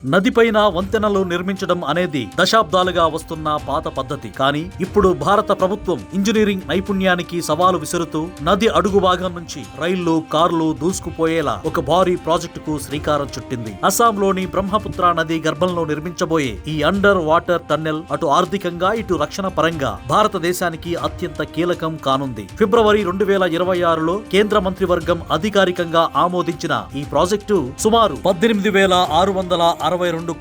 నదిపైన వంతెనలు నిర్మించడం అనేది దశాబ్దాలుగా వస్తున్న పాత పద్ధతి. కానీ ఇప్పుడు భారత ప్రభుత్వం ఇంజనీరింగ్ నైపుణ్యానికి సవాలు విసురుతూ నది అడుగు భాగం నుంచి రైళ్లు, కార్లు దూసుకుపోయేలా ఒక భారీ ప్రాజెక్టుకు శ్రీకారం చుట్టింది. అస్సాంలోని బ్రహ్మపుత్ర నది గర్భంలో నిర్మించబోయే ఈ అండర్ వాటర్ టన్నెల్ అటు ఆర్థికంగా ఇటు రక్షణ పరంగా భారతదేశానికి అత్యంత కీలకం కానుంది. ఫిబ్రవరి 2026లో కేంద్ర మంత్రివర్గం అధికారికంగా ఆమోదించిన ఈ ప్రాజెక్టు సుమారు 18,662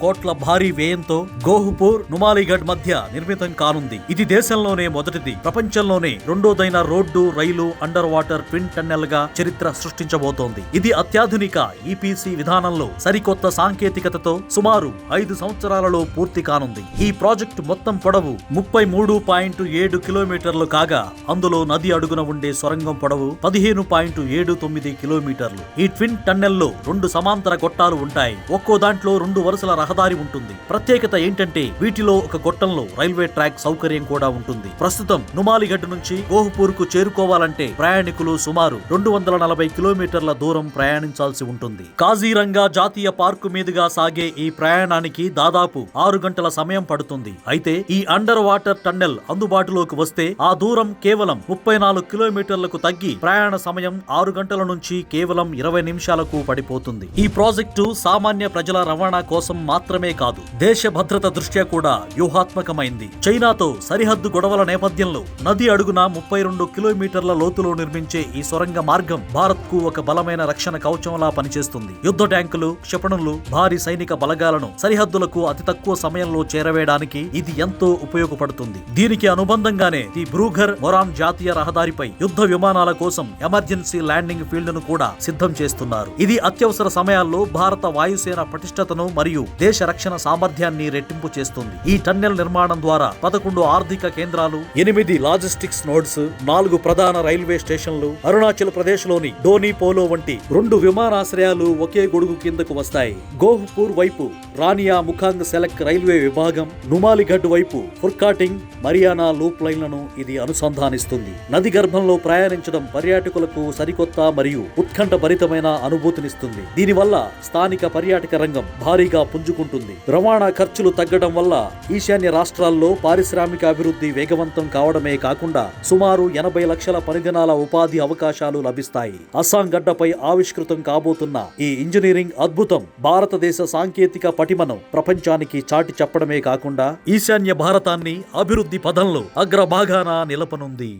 కోట్ల భారీ వ్యయంతో గోహ్పూర్, నుమాలీగఢ్ మధ్య నిర్మితం కానుంది. ఇది దేశంలోనే మొదటిది, ప్రపంచంలోనే రెండోదైన రోడ్డు, రైలు అండర్ వాటర్ ట్విన్ టన్నెల్ గా చరిత్ర సృష్టించబోతోంది. ఇది అత్యాధునిక ఈపీసీ విధానంలో సరికొత్త సాంకేతికతతో సుమారు 5 సంవత్సరాలలో పూర్తి కానుంది. ఈ ప్రాజెక్టు మొత్తం పొడవు 33.7 కిలోమీటర్లు కాగా అందులో నది అడుగున ఉండే సొరంగం పొడవు 15.79 కిలోమీటర్లు. ఈ ట్విన్ టన్నెల్లో 2 సమాంతర గొట్టాలు ఉంటాయి. ఒక్కో దాంట్లో 2 వరుసల రహదారి ఉంటుంది. ప్రత్యేకత ఏంటంటే వీటిలో ఒక గొట్టంలో రైల్వే ట్రాక్ సౌకర్యం కూడా ఉంటుంది. ప్రస్తుతం నుమాలీగఢ్ నుంచి గోహ్పూర్ కు చేరుకోవాలంటే ప్రయాణికులు సుమారు 240 కిలోమీటర్ల దూరం ప్రయాణించాల్సి ఉంటుంది. కాజీరంగా జాతీయ పార్కు మీదుగా సాగే ఈ ప్రయాణానికి దాదాపు 6 గంటల సమయం పడుతుంది. అయితే ఈ అండర్ వాటర్ టన్నెల్ అందుబాటులోకి వస్తే ఆ దూరం కేవలం 34 కిలోమీటర్లకు తగ్గి ప్రయాణ సమయం 6 గంటల నుంచి కేవలం 20 నిమిషాలకు పడిపోతుంది. ఈ ప్రాజెక్టు సామాన్య ప్రజల రవాణా కోసం మాత్రమే కాదు, దేశ భద్రత దృష్ట్యా కూడా వ్యూహాత్మకమైంది. చైనాతో సరిహద్దు గొడవల నేపథ్యంలో నది అడుగున 32 కిలోమీటర్ల లోతులో నిర్మించే ఈ సొరంగ మార్గం భారత్ కు ఒక బలమైన రక్షణ కవచంలా పనిచేస్తుంది. యుద్ధ ట్యాంకులు, క్షిపణులు, భారీ సైనిక బలగాలను సరిహద్దులకు అతి తక్కువ సమయంలో చేరవేయడానికి ఇది ఎంతో ఉపయోగపడుతుంది. దీనికి అనుబంధంగానే ఈ బ్రూఘర్ మొరాన్ జాతీయ రహదారిపై యుద్ధ విమానాల కోసం ఎమర్జెన్సీ ల్యాండింగ్ ఫీల్డ్ ను కూడా సిద్ధం చేస్తున్నారు. ఇది అత్యవసర సమయాల్లో భారత వాయుసేన పటిష్టతను మరియు దేశ రక్షణ సామర్థ్యాన్ని రెట్టింపు చేస్తుంది. ఈ టన్నెల్ నిర్మాణం ద్వారా 11 ఆర్థిక కేంద్రాలు, 8 లాజిస్టిక్స్ నోడ్స్, 4 ప్రధాన రైల్వే స్టేషన్లు, అరుణాచల్ ప్రదేశ్ లోని డోనీ పోలో వంటి 2 విమానాశ్రయాలు ఒకే గొడుగు కిందకు వస్తాయి. గోహ్పూర్ వైపు రానియా ముఖాంగ్ సెలెక్ రైల్వే విభాగం, నుమాలీగఢ్ వైపు ఫుర్కాటింగ్, మరియానా లూప్ లైన్లను ఇది అనుసంధానిస్తుంది. నది గర్భంలో ప్రయాణించడం పర్యాటకులకు సరికొత్త మరియు ఉత్కంఠ భరితమైన అనుభూతినిస్తుంది. దీనివల్ల స్థానిక పర్యాటక రంగం భారీగా పుంజుకుంటుంది. రవాణా ఖర్చులు తగ్గడం వల్ల ఈశాన్య రాష్ట్రాల్లో పారిశ్రామిక అభివృద్ధి వేగవంతం కావడమే కాకుండా సుమారు 80 లక్షల పరిగణాల ఉపాధి అవకాశాలు లభిస్తాయి. అస్సాం గడ్డపై ఆవిష్కృతం కాబోతున్న ఈ ఇంజనీరింగ్ అద్భుతం భారతదేశ సాంకేతిక పటిమను ప్రపంచానికి చాటి చెప్పడమే కాకుండా ఈశాన్య భారతాన్ని అభివృద్ధి పదంలో అగ్రభాగాన నిలపనుంది.